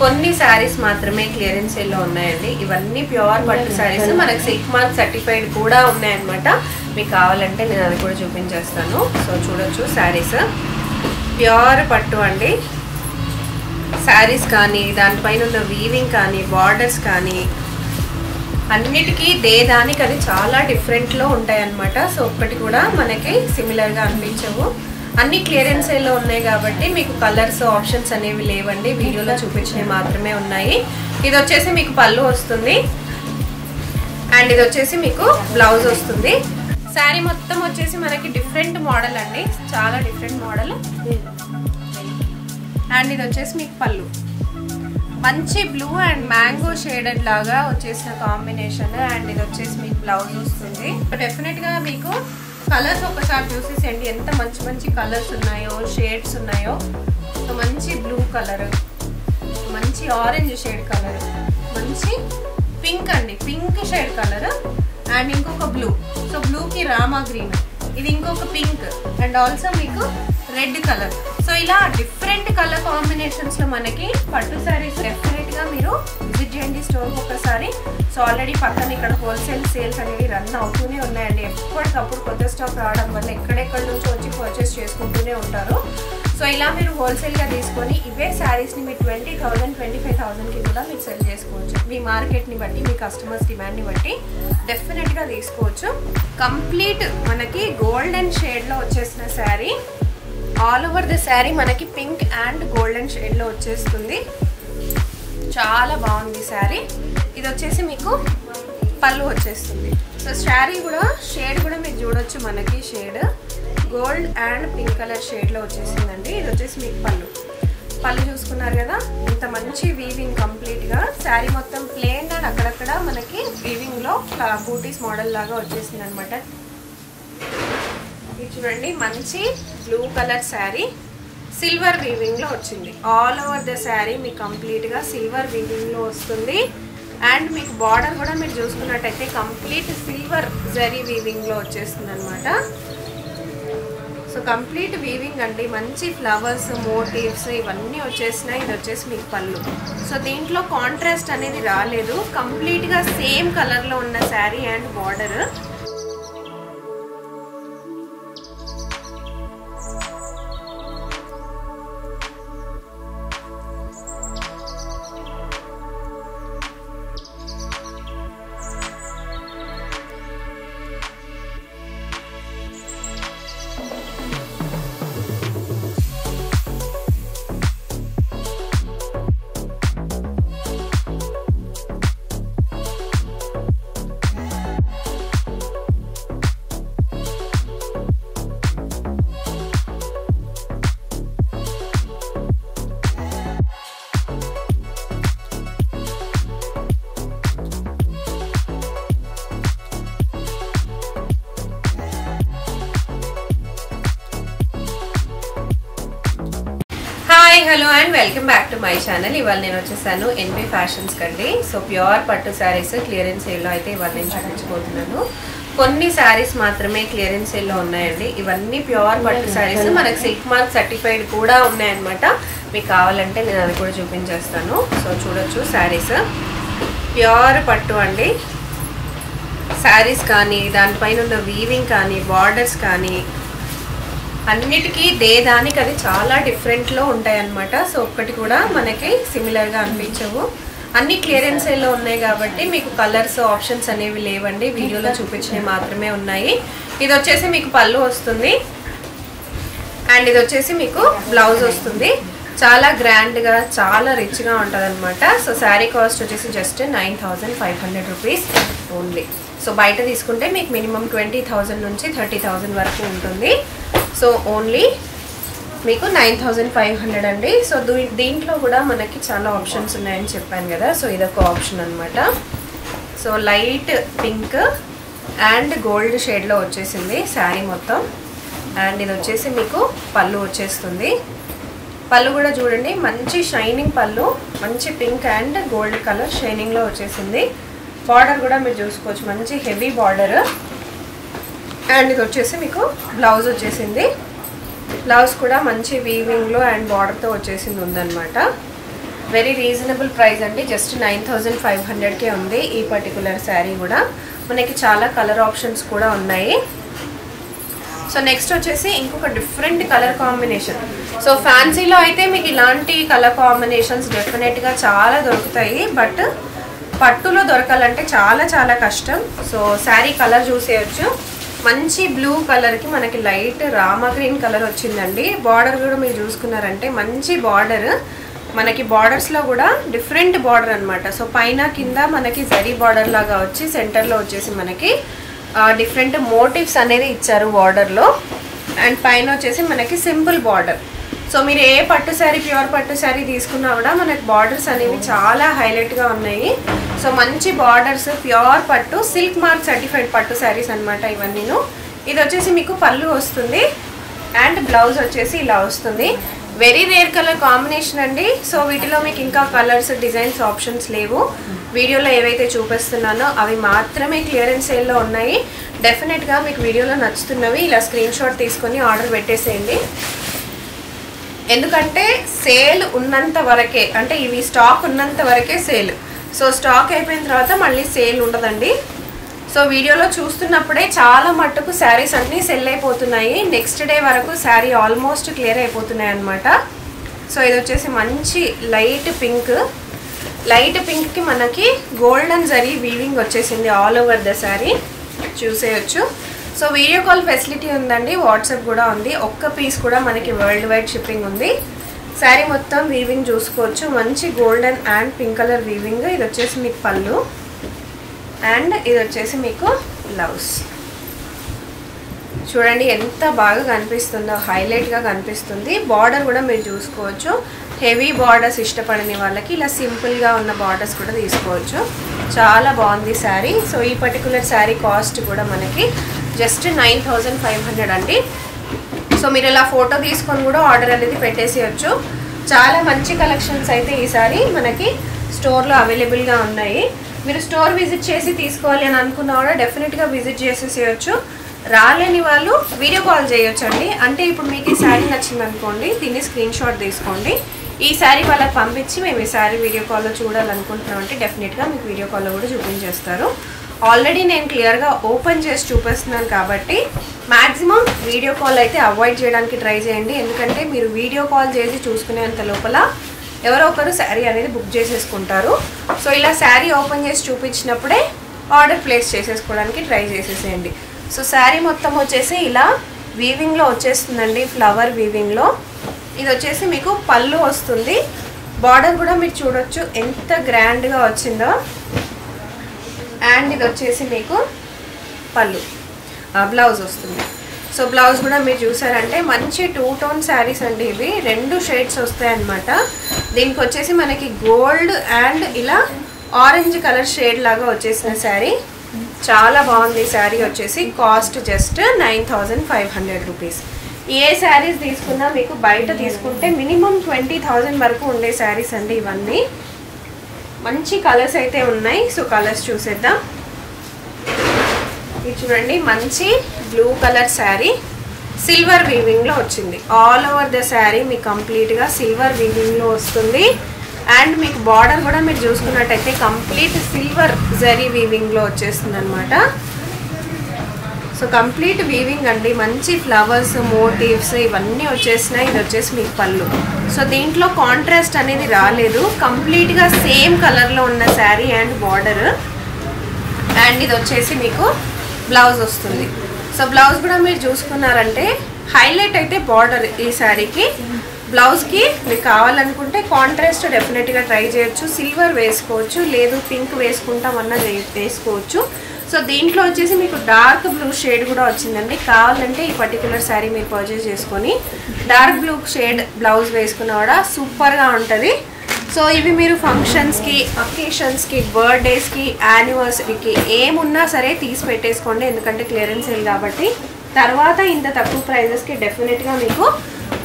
కొన్ని శారీస్ మాత్రమే clearance sale లో ఉన్నాయండి. ఇవన్నీ ప్యూర్ పట్టు శారీస్, మనకి సిల్క్ మార్క్ సర్టిఫైడ్ కూడా ఉన్నాయన్నమాట. మీకు కావాలంటే నేను అది కూడా చూపించేస్తాను. సో చూడొచ్చు, శారీస్ ప్యూర్ పట్టు అండి. శారీస్ కానీ దానిపైన ఉన్న వీవింగ్ కానీ బార్డర్స్ కానీ అన్నిటికీ దానికి అది చాలా డిఫరెంట్లో ఉంటాయి అన్నమాట. సో ఒక్కటి కూడా మనకి సిమిలర్గా అనిపించవు. అన్ని క్లియరెన్స్ సేల్లో ఉన్నాయి కాబట్టి మీకు కలర్స్ ఆప్షన్స్ అనేవి లేవండి. వీడియోలో చూపించినవి మాత్రమే ఉన్నాయి. ఇది వచ్చేసి మీకు పళ్ళు వస్తుంది అండ్ ఇది వచ్చేసి మీకు బ్లౌజ్ వస్తుంది. శారీ మొత్తం వచ్చేసి మనకి డిఫరెంట్ మోడల్ అండి, చాలా డిఫరెంట్ మోడల్. అండ్ ఇది వచ్చేసి మీకు పళ్ళు, మంచి బ్లూ అండ్ మ్యాంగో షేడెడ్ లాగా వచ్చేసిన కాంబినేషన్. అండ్ ఇది వచ్చేసి మీకు బ్లౌజ్ వస్తుంది. డెఫినెట్గా మీకు కలర్స్ ఒకసారి చూసేసేయండి, ఎంత మంచి మంచి కలర్స్ ఉన్నాయో, షేడ్స్ ఉన్నాయో. సో మంచి బ్లూ కలర్, మంచి ఆరెంజ్ షేడ్ కలర్, మంచి పింక్ అండి, పింక్ షేడ్ కలర్ అండ్ ఇంకొక బ్లూ. సో బ్లూకి రామా గ్రీన్, ఇది ఇంకొక పింక్ అండ్ ఆల్సో మీకు రెడ్ కలర్. సో ఇలా డిఫరెంట్ కలర్ కాంబినేషన్స్లో మనకి పట్టు శారీస్ డెఫినెట్గా మీరు విజిట్ చేయండి స్టోర్కి ఒకసారి. సో ఆల్రెడీ పక్కన ఇక్కడ హోల్సేల్ సేల్స్ అనేవి రన్ అవుతూనే ఉన్నాయండి. ఎప్పటికప్పుడు కొత్త స్టాక్ రావడం వల్ల ఎక్కడెక్కడ నుంచో వచ్చి పర్చేస్ చేసుకుంటూనే ఉంటారు. సో ఇలా మీరు హోల్సేల్గా తీసుకొని ఇవే శారీస్ని మీరు 20,000 25,000కి కూడా మీరు సెల్ చేసుకోవచ్చు. మీ మార్కెట్ని బట్టి, మీ కస్టమర్స్ డిమాండ్ని బట్టి డెఫినెట్గా తీసుకోవచ్చు. కంప్లీట్ మనకి గోల్డెన్ షేడ్లో వచ్చేసిన sari, all over the sari మనకి పింక్ అండ్ గోల్డెన్ షేడ్లో వచ్చేస్తుంది. చాలా బాగుంది శారీ. ఇది వచ్చేసి మీకు పళ్ళు వచ్చేస్తుంది. సో శారీ కూడా షేడ్ కూడా మీరు చూడొచ్చు, మనకి shade gold and pink colour షేడ్లో వచ్చేసిందండి. ఇది వచ్చేసి మీకు పళ్ళు చూసుకున్నారు కదా, ఇంత మంచి వీవింగ్ కంప్లీట్గా. శారీ మొత్తం ప్లెయిన్ అండ్ అక్కడక్కడ మనకి వీవింగ్లో బూటీస్ మోడల్ లాగా వచ్చేసింది అనమాట. ఇది చూడండి, మంచి బ్లూ కలర్ శారీ సిల్వర్ వీవింగ్లో వచ్చింది. ఆల్ ఓవర్ ద శారీ మీకు కంప్లీట్గా సిల్వర్ వీవింగ్లో వస్తుంది. అండ్ మీకు బార్డర్ కూడా మీరు చూసుకున్నట్టయితే కంప్లీట్ సిల్వర్ జరీ వీవింగ్లో వచ్చేస్తుంది అనమాట. సో కంప్లీట్ వీవింగ్ అండి, మంచి ఫ్లవర్స్ మోటివ్స్ ఇవన్నీ వచ్చేసినాయి. ఇది వచ్చేసి మీకు పళ్ళు. సో దీంట్లో కాంట్రాస్ట్ అనేది రాలేదు, కంప్లీట్గా సేమ్ కలర్లో ఉన్న sari and border. Hi hello and welcome back to my channel. ఇవాళ నేను వచ్చేసాను ఎన్బీ ఫ్యాషన్స్ కండి. సో ప్యూర్ పట్టు శారీస్ క్లియరెన్స్ సేల్లో అయితే ఇవాళ నేను చూపించబోతున్నాను. కొన్ని శారీస్ మాత్రమే క్లియరెన్స్ సేల్లో ఉన్నాయండి. ఇవన్నీ ప్యూర్ పట్టు శారీస్, మనకి సిల్క్ మార్క్ సర్టిఫైడ్ కూడా ఉన్నాయన్నమాట. మీకు కావాలంటే నేను అది కూడా చూపించేస్తాను. సో చూడొచ్చు, శారీస్ ప్యూర్ పట్టు అండి. శారీస్ కానీ దానిపైన ఉన్న వీవింగ్ కానీ బార్డర్స్ కానీ అన్నిటికీ దానికి అది చాలా డిఫరెంట్లో ఉంటాయి అన్నమాట. సో ఒక్కటి కూడా మనకి సిమిలర్గా అనిపించవు. అన్ని క్లియరెన్స్ సేల్లో ఉన్నాయి కాబట్టి మీకు కలర్స్ ఆప్షన్స్ అనేవి లేవండి. వీడియోలో చూపించినవి మాత్రమే ఉన్నాయి. ఇది వచ్చేసి మీకు పళ్ళు వస్తుంది అండ్ ఇది వచ్చేసి మీకు బ్లౌజ్ వస్తుంది. చాలా గ్రాండ్గా, చాలా రిచ్గా ఉంటుంది అనమాట. సో శారీ కాస్ట్ వచ్చేసి జస్ట్ 9,500 రూపీస్ ఓన్లీ. సో బయట తీసుకుంటే మీకు మినిమం 20,000 నుంచి 30,000 వరకు ఉంటుంది. సో ఓన్లీ మీకు 9,500 అండి. సో దీంట్లో కూడా మనకి చాలా ఆప్షన్స్ ఉన్నాయని చెప్పాను కదా. సో ఇదొక ఆప్షన్ అనమాట. So light pink and gold షేడ్లో వచ్చేసింది శారీ మొత్తం. అండ్ ఇది వచ్చేసి మీకు పళ్ళు వచ్చేస్తుంది. పళ్ళు కూడా చూడండి, మంచి షైనింగ్ పళ్ళు, మంచి పింక్ అండ్ గోల్డ్ కలర్ షైనింగ్లో వచ్చేసింది. బార్డర్ కూడా మీరు చూసుకోవచ్చు, మంచి హెవీ బార్డర్. అండ్ ఇది వచ్చేసి మీకు బ్లౌజ్ వచ్చేసింది. బ్లౌజ్ కూడా మంచి వీవింగ్లో అండ్ బార్డర్తో వచ్చేసింది ఉందన్నమాట. వెరీ రీజనబుల్ ప్రైస్ అండి, జస్ట్ 9500కే ఉంది ఈ పర్టికులర్ శారీ కూడా. మనకి చాలా కలర్ ఆప్షన్స్ కూడా ఉన్నాయి. సో నెక్స్ట్ వచ్చేసి ఇంకొక డిఫరెంట్ కలర్ కాంబినేషన్. సో ఫ్యాన్సీలో అయితే మీకు ఇలాంటి కలర్ కాంబినేషన్స్ డెఫినెట్గా చాలా దొరుకుతాయి, బట్ పట్టులో దొరకాలంటే చాలా చాలా కష్టం. సో శారీ కలర్ చూసేయచ్చు. మంచి బ్లూ కలర్కి మనకి లైట్ రామా గ్రీన్ కలర్ వచ్చిందండి. బార్డర్ కూడా మీరు చూసుకున్నారంటే మంచి బార్డర్, మనకి బార్డర్స్లో కూడా డిఫరెంట్ బార్డర్ అనమాట. సో పైన కింద మనకి జరీ బార్డర్ లాగా వచ్చి సెంటర్లో వచ్చేసి మనకి డిఫరెంట్ మోటివ్స్ అనేది ఇచ్చారు బార్డర్లో. అండ్ పైన వచ్చేసి మనకి సింపుల్ బార్డర్. సో మీరు ఏ పట్టు శారీ, ప్యూర్ పట్టు శారీ తీసుకున్నా కూడా మనకి బార్డర్స్ అనేవి చాలా హైలైట్గా ఉన్నాయి. సో మంచి బార్డర్స్, ప్యూర్ పట్టు, సిల్క్ మార్క్ సర్టిఫైడ్ పట్టు శారీస్ అనమాట ఇవన్నీను. ఇది వచ్చేసి మీకు పళ్ళు వస్తుంది అండ్ బ్లౌజ్ వచ్చేసి ఇలా వస్తుంది. వెరీ రేర్ కలర్ కాంబినేషన్ అండి. సో వీటిలో మీకు ఇంకా కలర్స్, డిజైన్స్ ఆప్షన్స్ లేవు. వీడియోలో ఏవైతే చూపిస్తున్నానో అవి మాత్రమే క్లియరెన్స్ సేల్లో ఉన్నాయి. డెఫినెట్గా మీకు వీడియోలో నచ్చుతున్నవి ఇలా స్క్రీన్ షాట్ తీసుకొని ఆర్డర్ పెట్టేసేయండి. ఎందుకంటే సేల్ ఉన్నంత వరకే, అంటే ఇవి స్టాక్ ఉన్నంత వరకే సేల్. సో స్టాక్ అయిపోయిన తర్వాత మళ్ళీ సేల్ ఉండదండి. సో వీడియోలో చూస్తున్నప్పుడే చాలా మట్టుకు శారీస్ అన్నీ సెల్ అయిపోతున్నాయి. నెక్స్ట్ డే వరకు శారీ ఆల్మోస్ట్ క్లియర్ అయిపోతున్నాయి అన్నమాట. సో ఇది వచ్చేసి మంచి లైట్ పింక్. లైట్ పింక్కి మనకి గోల్డెన్ జరీ వీవింగ్ వచ్చేసింది ఆల్ ఓవర్ ద శారీ, చూసేయచ్చు. సో వీడియో కాల్ ఫెసిలిటీ ఉందండి, వాట్సాప్ కూడా ఉంది. ఒక్క పీస్ కూడా మనకి వరల్డ్ వైడ్ షిప్పింగ్ ఉంది. శారీ మొత్తం వీవింగ్ చూసుకోవచ్చు. మంచి golden and pink colour weaving. ఇది వచ్చేసి మీకు పళ్ళు అండ్ ఇది వచ్చేసి మీకు బ్లౌజ్. చూడండి ఎంత బాగా కనిపిస్తుందో, హైలైట్గా కనిపిస్తుంది. బార్డర్ కూడా మీరు చూసుకోవచ్చు. హెవీ బార్డర్స్ ఇష్టపడని వాళ్ళకి ఇలా సింపుల్గా ఉన్న బార్డర్స్ కూడా తీసుకోవచ్చు. చాలా బాగుంది శారీ. సో ఈ పర్టికులర్ శారీ కాస్ట్ కూడా మనకి జస్ట్ 9500 అండి. సో మీరు ఇలా ఫోటో తీసుకొని కూడా ఆర్డర్ అనేది పెట్టేసేయచ్చు. చాలా మంచి కలెక్షన్స్ అయితే ఈసారి మనకి స్టోర్లో అవైలబుల్గా ఉన్నాయి. మీరు స్టోర్ విజిట్ చేసి తీసుకోవాలి అని అనుకున్నా కూడా డెఫినెట్గా విజిట్ చేసేసేయచ్చు. రాలేని వాళ్ళు వీడియో కాల్ చేయొచ్చు అండి. అంటే ఇప్పుడు మీకు ఈ శారీ నచ్చింది అనుకోండి, దీన్ని స్క్రీన్ షాట్ తీసుకోండి. ఈ శారీ వాళ్ళకి పంపించి మేము ఈ శారీ వీడియో కాల్లో చూడాలనుకుంటున్నాం అంటే డెఫినెట్గా మీకు వీడియో కాల్లో కూడా చూపించేస్తారు. ఆల్రెడీ నేను క్లియర్గా ఓపెన్ చేసి చూపిస్తున్నాను కాబట్టి మ్యాక్సిమం వీడియో కాల్ అయితే అవాయిడ్ చేయడానికి ట్రై చేయండి. ఎందుకంటే మీరు వీడియో కాల్ చేసి చూసుకునేంత లోపల ఎవరో ఒకరు శారీ అనేది బుక్ చేసేసుకుంటారు. సో ఇలా శారీ ఓపెన్ చేసి చూపించినప్పుడే ఆర్డర్ ప్లేస్ చేసేసుకోవడానికి ట్రై చేసేసేయండి. సో శారీ మొత్తం వచ్చేసి ఇలా వీవింగ్లో వచ్చేస్తుందండి, ఫ్లవర్ వీవింగ్లో. ఇది వచ్చేసి మీకు పళ్ళు వస్తుంది. బార్డర్ కూడా మీరు చూడొచ్చు ఎంత గ్రాండ్గా వచ్చిందో. అండ్ ఇది వచ్చేసి మీకు పళ్ళు, బ్లౌజ్ వస్తుంది. సో బ్లౌజ్ కూడా మీరు చూసారంటే మంచి 2 టోన్ శారీస్ అండి ఇవి. 2 షేడ్స్ వస్తాయి అన్నమాట. దీనికి వచ్చేసి మనకి గోల్డ్ అండ్ ఇలా ఆరెంజ్ కలర్ షేడ్ లాగా వచ్చేసిన శారీ. చాలా బాగుంది శారీ. వచ్చేసి కాస్ట్ జస్ట్ 9500 రూపీస్. ఏ శారీస్ తీసుకున్నా మీకు బయట తీసుకుంటే మినిమం 20,000 వరకు ఉండే శారీస్ అండి ఇవన్నీ. మంచి కలర్స్ అయితే ఉన్నాయి. సో కలర్స్ చూసేద్దాం. ఇది చూడండి మంచి బ్లూ కలర్ శారీ, సిల్వర్ వీవింగ్లో వచ్చింది. ఆల్ ఓవర్ ద శారీ మీకు కంప్లీట్గా సిల్వర్ వీవింగ్లో వస్తుంది. అండ్ మీకు బార్డర్ కూడా మీరు చూసుకున్నట్టయితే కంప్లీట్ సిల్వర్ జరీ వీవింగ్లో వచ్చేస్తుంది అనమాట. సో కంప్లీట్ వీవింగ్ అండి. మంచి ఫ్లవర్స్, మోటివ్స్ ఇవన్నీ వచ్చేసినాయి. ఇది వచ్చేసి మీకు పళ్ళు. సో దీంట్లో కాంట్రాస్ట్ అనేది రాలేదు, కంప్లీట్గా సేమ్ కలర్లో ఉన్న శారీ అండ్ బార్డర్. అండ్ ఇది వచ్చేసి మీకు బ్లౌజ్ వస్తుంది. సో బ్లౌజ్ కూడా మీరు చూసుకున్నారంటే హైలైట్ అయితే బార్డర్ ఈ శారీకి. బ్లౌజ్కి మీకు కావాలనుకుంటే కాంట్రాస్ట్ డెఫినెట్గా ట్రై చేయొచ్చు. సిల్వర్ వేసుకోవచ్చు, లేదు పింక్ వేసుకుంటామన్నా వేసుకోవచ్చు. సో దీంట్లో వచ్చేసి మీకు డార్క్ బ్లూ షేడ్ కూడా వచ్చిందండి. కావాలంటే ఈ పర్టికులర్ శారీ మీరు పర్చేస్ చేసుకొని డార్క్ బ్లూ షేడ్ బ్లౌజ్ వేసుకున్నా కూడా సూపర్గా ఉంటుంది. సో ఇవి మీరు ఫంక్షన్స్కి, అకేషన్స్కి, బర్త్డేస్కి, యానివర్సరీకి ఏమున్నా సరే తీసి పెట్టేసుకోండి. ఎందుకంటే క్లియరెన్స్ సేల్ కాబట్టి తర్వాత ఇంత తక్కువ ప్రైజెస్కి డెఫినెట్గా మీకు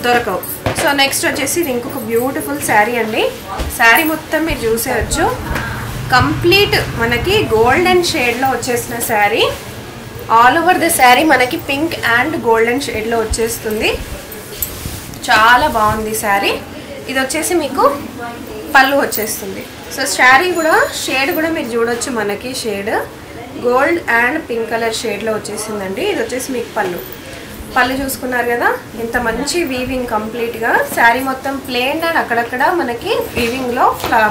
దొరకవు. సో నెక్స్ట్ వచ్చేసి ఇది ఇంకొక బ్యూటిఫుల్ శారీ అండి. శారీ మొత్తం మీరు చూసేయచ్చు. కంప్లీట్ మనకి గోల్డెన్ షేడ్లో వచ్చేసిన sari. All over the sari మనకి పింక్ అండ్ గోల్డెన్ షేడ్లో వచ్చేస్తుంది. చాలా బాగుంది శారీ. ఇది వచ్చేసి మీకు పళ్ళు వచ్చేస్తుంది. సో శారీ కూడా షేడ్ కూడా మీరు చూడొచ్చు, మనకి shade gold and pink colour షేడ్లో వచ్చేసిందండి. ఇది వచ్చేసి మీకు పళ్ళు చూసుకున్నారు కదా, ఇంత మంచి వీవింగ్ కంప్లీట్గా. శారీ మొత్తం ప్లెయిన్ అండ్ అక్కడక్కడ మనకి వీవింగ్లో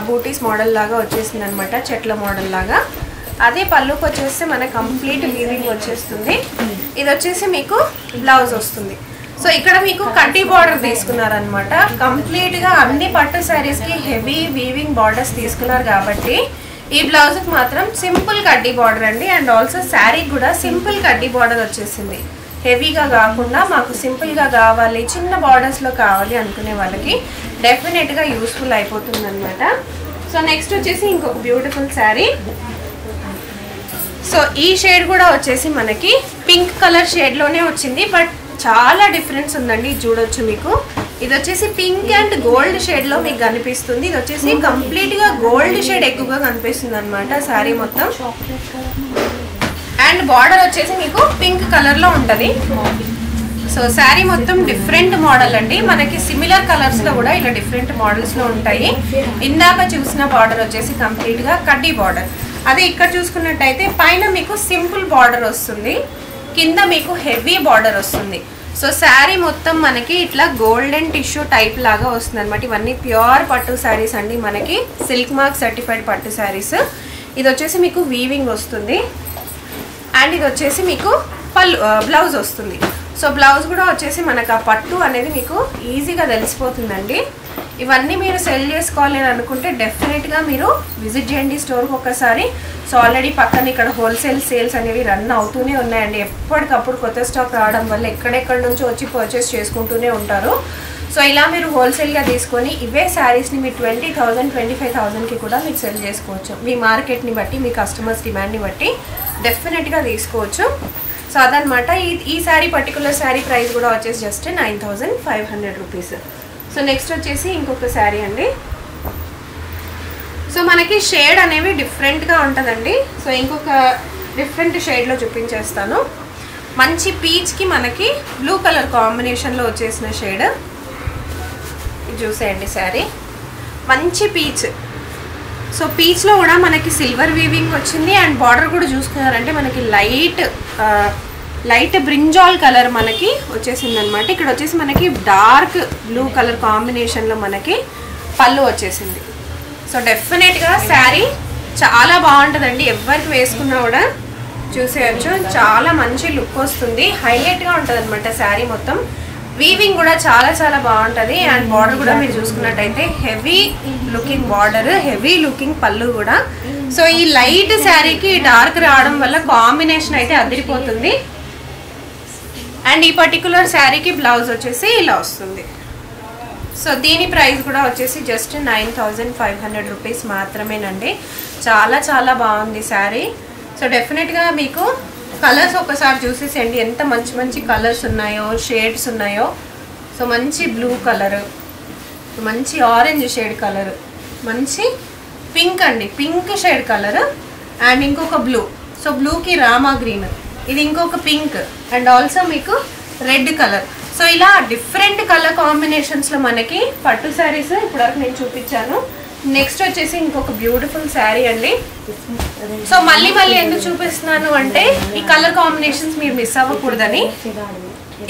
బూటీస్ మోడల్ లాగా వచ్చేసింది అనమాట, చెట్ల మోడల్ లాగా. అదే పళ్ళుకి వచ్చేస్తే మనకి కంప్లీట్ వీవింగ్ వచ్చేస్తుంది. ఇది వచ్చేసి మీకు బ్లౌజ్ వస్తుంది. సో ఇక్కడ మీకు కడ్డీ బార్డర్ తీసుకున్నారనమాట. కంప్లీట్గా అన్ని పట్టు శారీస్కి హెవీ వీవింగ్ బార్డర్స్ తీసుకున్నారు కాబట్టి ఈ బ్లౌజ్కి మాత్రం సింపుల్ కడ్డీ బార్డర్ అండి. అండ్ ఆల్సో శారీకి కూడా సింపుల్ కడ్డీ బార్డర్ వచ్చేసింది. హెవీగా కాకుండా మాకు సింపుల్గా కావాలి, చిన్న బార్డర్స్లో కావాలి అనుకునే వాళ్ళకి డెఫినెట్గా యూస్ఫుల్ అయిపోతుంది అనమాట. సో నెక్స్ట్ వచ్చేసి ఇంకొక బ్యూటిఫుల్ శారీ. సో ఈ షేడ్ కూడా వచ్చేసి మనకి పింక్ కలర్ షేడ్లోనే వచ్చింది, బట్ చాలా డిఫరెన్స్ ఉందండి. చూడొచ్చు మీకు, ఇది వచ్చేసి పింక్ అండ్ గోల్డ్ షేడ్లో మీకు కనిపిస్తుంది. ఇది వచ్చేసి కంప్లీట్గా గోల్డ్ షేడ్ ఎక్కువగా కనిపిస్తుంది అనమాట శారీ మొత్తం. అండ్ బార్డర్ వచ్చేసి మీకు పింక్ కలర్లో ఉంటుంది. సో శారీ మొత్తం డిఫరెంట్ మోడల్ అండి. మనకి సిమిలర్ కలర్స్లో కూడా ఇలా డిఫరెంట్ మోడల్స్లో ఉంటాయి. ఇందాక చూసిన బార్డర్ వచ్చేసి కంప్లీట్గా కడ్డీ బార్డర్. అదే ఇక్కడ చూసుకున్నట్టయితే పైన మీకు సింపుల్ బార్డర్ వస్తుంది, కింద మీకు హెవీ బార్డర్ వస్తుంది. సో శారీ మొత్తం మనకి ఇట్లా గోల్డెన్ టిష్యూ టైప్ లాగా వస్తుంది అనమాట. ఇవన్నీ ప్యూర్ పట్టు శారీస్ అండి, మనకి సిల్క్ మార్క్ సర్టిఫైడ్ పట్టు శారీస్. ఇది వచ్చేసి మీకు వీవింగ్ వస్తుంది అండ్ ఇది వచ్చేసి మీకు బ్లౌజ్ వస్తుంది. సో బ్లౌజ్ కూడా వచ్చేసి మనకు ఆ పట్టు అనేది మీకు ఈజీగా తెలిసిపోతుందండి. ఇవన్నీ మీరు సెల్ చేసుకోవాలి అని అనుకుంటే డెఫినెట్గా మీరు విజిట్ చేయండి స్టోర్కి ఒకసారి. సో ఆల్రెడీ పక్కన ఇక్కడ హోల్సేల్ సేల్స్ అనేవి రన్ అవుతూనే ఉన్నాయండి. ఎప్పటికప్పుడు కొత్త స్టాక్ రావడం వల్ల ఎక్కడెక్కడి నుంచో వచ్చి పర్చేస్ చేసుకుంటూనే ఉంటారు. సో ఇలా మీరు హోల్సేల్గా తీసుకొని ఇవే శారీస్ని మీరు 20,000 25,000కి కూడా మీరు సెల్ చేసుకోవచ్చు. మీ మార్కెట్ని బట్టి, మీ కస్టమర్స్ డిమాండ్ని బట్టి డెఫినెట్గా తీసుకోవచ్చు. సో అదనమాట. ఈ శారీ పర్టికులర్ శారీ ప్రైస్ కూడా వచ్చేసి జస్ట్ 9,500 రూపీస్. సో నెక్స్ట్ వచ్చేసి ఇంకొక శారీ అండి. సో మనకి షేడ్ అనేవి డిఫరెంట్గా ఉంటుందండి. సో ఇంకొక డిఫరెంట్ షేడ్లో చూపించేస్తాను. మంచి పీచ్కి మనకి బ్లూ కలర్ కాంబినేషన్లో వచ్చేసిన షేడ్ ఇది చూసేయండి. శారీ మంచి పీచ్. సో పీచ్లో కూడా మనకి సిల్వర్ వీవింగ్ వచ్చింది అండ్ బార్డర్ కూడా చూసుకున్నారంటే మనకి లైట్ బ్రింజాల్ కలర్ మనకి వచ్చేసింది అనమాట. ఇక్కడ వచ్చేసి మనకి డార్క్ బ్లూ కలర్ కాంబినేషన్లో మనకి పళ్ళు వచ్చేసింది. సో డెఫినెట్గా శారీ చాలా బాగుంటుందండి, ఎవరికి వేసుకున్నా కూడా చూసేయచ్చు. చాలా మంచి లుక్ వస్తుంది, హైలైట్గా ఉంటుంది అనమాట శారీ మొత్తం. వీవింగ్ కూడా చాలా చాలా బాగుంటుంది అండ్ బార్డర్ కూడా మీరు చూసుకున్నట్టయితే heavy looking border, heavy looking పళ్ళు కూడా. సో ఈ లైట్ శారీకి డార్క్ రావడం వల్ల కాంబినేషన్ అయితే అదిరిపోతుంది. అండ్ ఈ పర్టికులర్ శారీకి బ్లౌజ్ వచ్చేసి ఇలా వస్తుంది. సో దీని ప్రైస్ కూడా వచ్చేసి జస్ట్ 9,500 రూపీస్ మాత్రమేనండి. చాలా చాలా బాగుంది శారీ. సో డెఫినెట్గా మీకు కలర్స్ ఒకసారి చూసేసేయండి, ఎంత మంచి మంచి కలర్స్ ఉన్నాయో, షేడ్స్ ఉన్నాయో. సో మంచి బ్లూ కలర్, మంచి ఆరెంజ్ షేడ్ కలర్, మంచి పింక్ అండి, పింక్ షేడ్ కలర్ అండ్ ఇంకొక బ్లూ. సో బ్లూకి రామా గ్రీన్, ఇది ఇంకొక పింక్ అండ్ ఆల్సో మీకు రెడ్ కలర్. సో ఇలా డిఫరెంట్ కలర్ కాంబినేషన్స్లో మనకి పట్టు శారీస్ ఇప్పటివరకు నేను చూపించాను. నెక్స్ట్ వచ్చేసి ఇంకొక బ్యూటిఫుల్ శారీ అండి. సో మళ్ళీ ఎందుకు చూపిస్తున్నాను అంటే ఈ కలర్ కాంబినేషన్స్ మీరు మిస్ అవ్వకూడదని.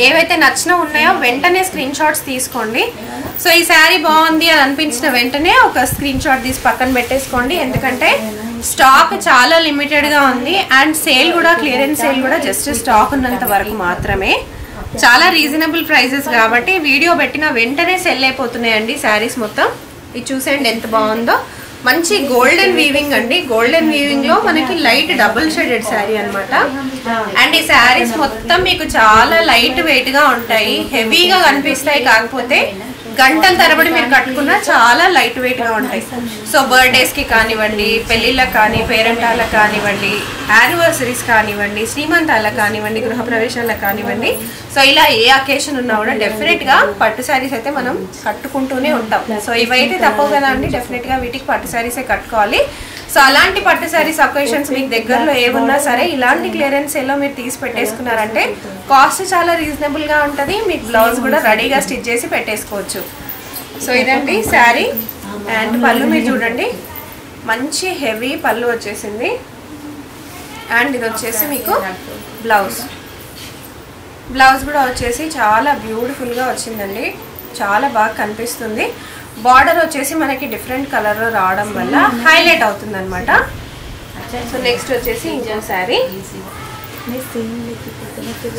ఏవైతే నచ్చినా ఉన్నాయో వెంటనే స్క్రీన్ షాట్స్ తీసుకోండి. సో ఈ శారీ బాగుంది అని అనిపించిన వెంటనే ఒక స్క్రీన్ షాట్ తీసి పక్కన పెట్టేసుకోండి, ఎందుకంటే స్టాక్ చాలా లిమిటెడ్గా ఉంది అండ్ సేల్ కూడా, క్లియరెన్స్ సేల్ కూడా జస్ట్ స్టాక్ ఉన్నంత వరకు మాత్రమే. చాలా రీజనబుల్ ప్రైజెస్ కాబట్టి వీడియో పెట్టిన వెంటనే సెల్ అయిపోతున్నాయండి శారీస్ మొత్తం. ఇది చూసేయండి ఎంత బాగుందో, మంచి గోల్డెన్ వీవింగ్ అండి. గోల్డెన్ వీవింగ్ లో మనకి లైట్ డబుల్ షేడెడ్ శారీ అనమాట. అండ్ ఈ శారీస్ మొత్తం మీకు చాలా లైట్ వెయిట్ గా ఉంటాయి, హెవీగా కనిపిస్తాయి, కాకపోతే గంటల తరబడి మీరు కట్టుకున్నా చాలా లైట్ వెయిట్ గా ఉంటాయి. సో బర్త్డేస్ కి కానివ్వండి, పెళ్లిళ్ళకి కానీ, పేరెంటాలకు కానివ్వండి, యానివర్సరీస్ కానివ్వండి, శ్రీమంతాలకు కానివ్వండి, గృహప్రవేశాలకు కానివ్వండి. సో ఇలా ఏ అకేషన్ ఉన్నా కూడా డెఫినెట్ గా పట్టు శారీస్ అయితే మనం కట్టుకుంటూనే ఉంటాం. సో ఇవైతే తప్పవు కదా అండి, డెఫినెట్ గా వీటికి పట్టు శారీసే కట్టుకోవాలి. సో అలాంటి పట్టు శారీస్ అకేషన్స్ మీకు దగ్గరలో ఏమున్నా సరే ఇలాంటి క్లియరెన్స్ సేల్లో మీరు తీసి పెట్టేసుకున్నారంటే కాస్ట్ చాలా రీజనబుల్గా ఉంటుంది. మీకు బ్లౌజ్ కూడా రెడీగా స్టిచ్ చేసి పెట్టేసుకోవచ్చు. సో ఇదండి శారీ. అండ్ పళ్ళు మీరు చూడండి మంచి హెవీ పళ్ళు వచ్చేసింది. అండ్ ఇది వచ్చేసి మీకు బ్లౌజ్ కూడా వచ్చేసి చాలా బ్యూటిఫుల్గా వచ్చిందండి, చాలా బాగా కనిపిస్తుంది. బార్డర్ వచ్చేసి మనకి డిఫరెంట్ కలర్లో రావడం వల్ల హైలైట్ అవుతుంది అనమాట. సో నెక్స్ట్ వచ్చేసి ఇంకో శారీ.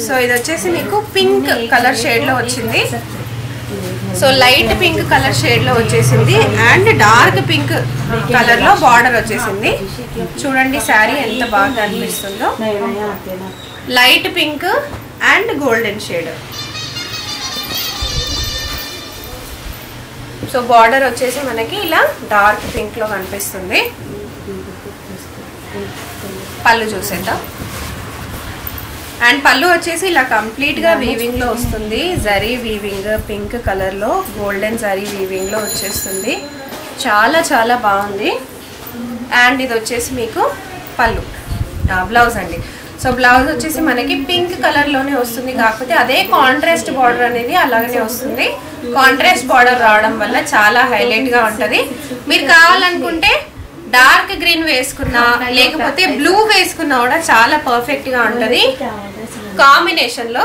సో ఇది వచ్చేసి మీకు పింక్ కలర్ షేడ్లో వచ్చింది. సో లైట్ పింక్ కలర్ షేడ్లో వచ్చేసింది అండ్ డార్క్ పింక్ కలర్లో బార్డర్ వచ్చేసింది. చూడండి శారీ ఎంత బాగా కనిపిస్తుందో, light pink and golden shade. So border వచ్చేసి మనకి ఇలా డార్క్ పింక్లో కనిపిస్తుంది. పళ్ళు చూసేద్దాం. అండ్ పళ్ళు వచ్చేసి ఇలా కంప్లీట్గా వీవింగ్లో వస్తుంది. జరీ వీవింగ్ పింక్ కలర్లో గోల్డెన్ జరీ వీవింగ్లో వచ్చేస్తుంది. చాలా చాలా బాగుంది. అండ్ ఇది వచ్చేసి మీకు పళ్ళు బ్లౌజ్ అండి. సో బ్లౌజ్ వచ్చేసి మనకి పింక్ కలర్లోనే వస్తుంది, కాకపోతే అదే కాంట్రాస్ట్ బార్డర్ అనేది అలాగనే వస్తుంది. కాంట్రాస్ట్ బార్డర్ రావడం వల్ల చాలా హైలైట్గా ఉంటుంది. మీరు కావాలనుకుంటే డార్క్ గ్రీన్ వేసుకున్నా లేకపోతే బ్లూ వేసుకున్నా కూడా చాలా పర్ఫెక్ట్గా ఉంటుంది కాంబినేషన్లో.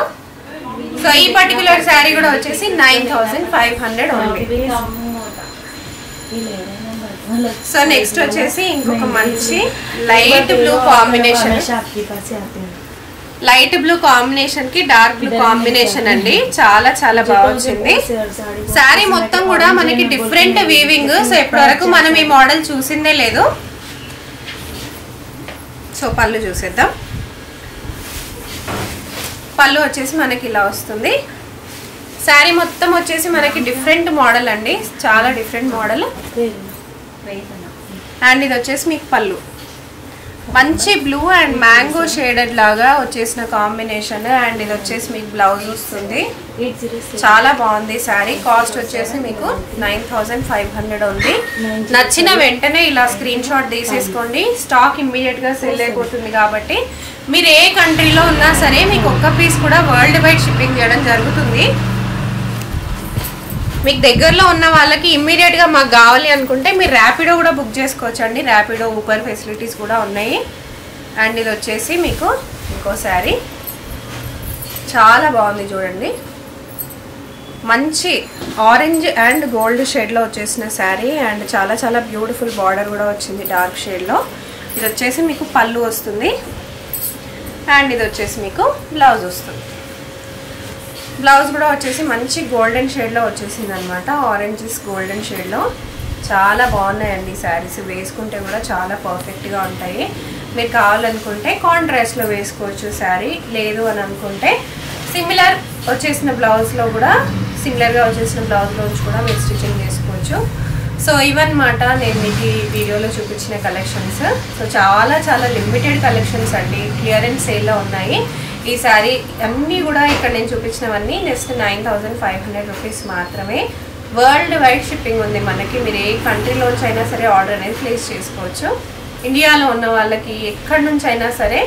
సో ఈ పర్టికులర్ శారీ కూడా వచ్చేసి 9500 ఉంది. సో నెక్స్ట్ వచ్చేసి ఇంకొక మంచి light blue combination, light blue combination కి డార్క్ బ్లూ కాంబినేషన్ అండి. చాలా చాలా బాగా వచ్చింది. శారీ మొత్తం కూడా మనకి డిఫరెంట్ వీవింగ్. సో ఇప్పటి వరకు మనం ఈ మోడల్ చూసిందే లేదు. సో పళ్ళు చూసేద్దాం. పళ్ళు వచ్చేసి మనకి ఇలా వస్తుంది. శారీ మొత్తం వచ్చేసి మనకి డిఫరెంట్ మోడల్ అండి, చాలా డిఫరెంట్ మోడల్. అండ్ ఇది వచ్చేసి మీకు పళ్ళు మంచి బ్లూ అండ్ మ్యాంగో షేడెడ్ లాగా వచ్చేసిన కాంబినేషన్. అండ్ ఇది వచ్చేసి మీకు బ్లౌజ్ వస్తుంది. చాలా బాగుంది శారీ. కాస్ట్ వచ్చేసి మీకు 9500 ఉంది. నచ్చిన వెంటనే ఇలా స్క్రీన్ షాట్ తీసేసుకోండి. స్టాక్ ఇమ్మీడియట్గా సెల్ అయిపోతుంది కాబట్టి మీరు ఏ కంట్రీలో ఉన్నా సరే మీకు ఒక్క పీస్ కూడా వరల్డ్ వైడ్ షిప్పింగ్ చేయడం జరుగుతుంది. మీకు దగ్గరలో ఉన్న వాళ్ళకి ఇమ్మీడియట్గా మాకు కావాలి అనుకుంటే మీరు ర్యాపిడో కూడా బుక్ చేసుకోవచ్చు అండి. ర్యాపిడో ఊబర్ ఫెసిలిటీస్ కూడా ఉన్నాయి. అండ్ ఇది వచ్చేసి మీకు ఇంకో శారీ చాలా బాగుంది చూడండి. మంచి ఆరెంజ్ అండ్ గోల్డ్ షేడ్లో వచ్చేసిన శారీ. అండ్ చాలా చాలా బ్యూటిఫుల్ బార్డర్ కూడా వచ్చింది డార్క్ షేడ్లో. ఇది వచ్చేసి మీకు పళ్ళు వస్తుంది. అండ్ ఇది వచ్చేసి మీకు బ్లౌజ్ వస్తుంది. బ్లౌజ్ కూడా వచ్చేసి మంచి గోల్డెన్ షేడ్లో వచ్చేసింది అనమాట. ఆరెంజెస్ గోల్డెన్ షేడ్లో చాలా బాగున్నాయండి శారీస్. వేసుకుంటే కూడా చాలా పర్ఫెక్ట్గా ఉంటాయి. మీరు కావాలనుకుంటే కాంట్రాస్ట్లో వేసుకోవచ్చు శారీ, లేదు అని అనుకుంటే సిమిలర్ వచ్చేసిన బ్లౌజ్లో కూడా సిమిలర్గా వచ్చేసిన బ్లౌజ్లోంచి కూడా మీరు స్టిచ్చింగ్ చేసుకోవచ్చు. సో ఇవన్నమాట నేను మీకు ఈ వీడియోలో చూపించిన కలెక్షన్స్. సో చాలా చాలా లిమిటెడ్ కలెక్షన్స్ అండి, క్లియరెన్స్ సేల్లో ఉన్నాయి. ఈ శారీ అన్నీ కూడా ఇక్కడ నేను చూపించినవన్నీ నెక్స్ట్ 9500 రూపీస్ మాత్రమే. వరల్డ్ వైడ్ షిప్పింగ్ ఉంది మనకి. మీరు ఏ కంట్రీలోంచి అయినా సరే ఆర్డర్ అనేది ప్లేస్ చేసుకోవచ్చు. ఇండియాలో ఉన్న వాళ్ళకి ఎక్కడి నుంచి అయినా సరే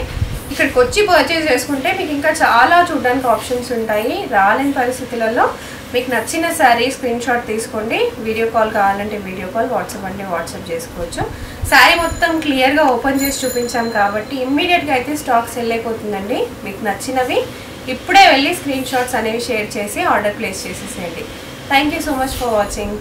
ఇక్కడికి వచ్చి పర్చేస్ చేసుకుంటే మీకు ఇంకా చాలా చూడడానికి ఆప్షన్స్ ఉంటాయి. రాలేని పరిస్థితులలో మీకు నచ్చిన శారీ స్క్రీన్ షాట్ తీసుకోండి. వీడియో కాల్ కావాలంటే వీడియో కాల్, వాట్సాప్ అంటే వాట్సాప్ చేసుకోవచ్చు. శారీ మొత్తం క్లియర్గా ఓపెన్ చేసి చూపించాం కాబట్టి ఇమ్మీడియట్గా అయితే స్టాక్ సెల్ అయిపోతుందండి. మీకు నచ్చినవి ఇప్పుడే వెళ్ళి స్క్రీన్ షాట్స్ అనేవి షేర్ చేసి ఆర్డర్ ప్లేస్ చేసేసేయండి. Thank you so much for watching.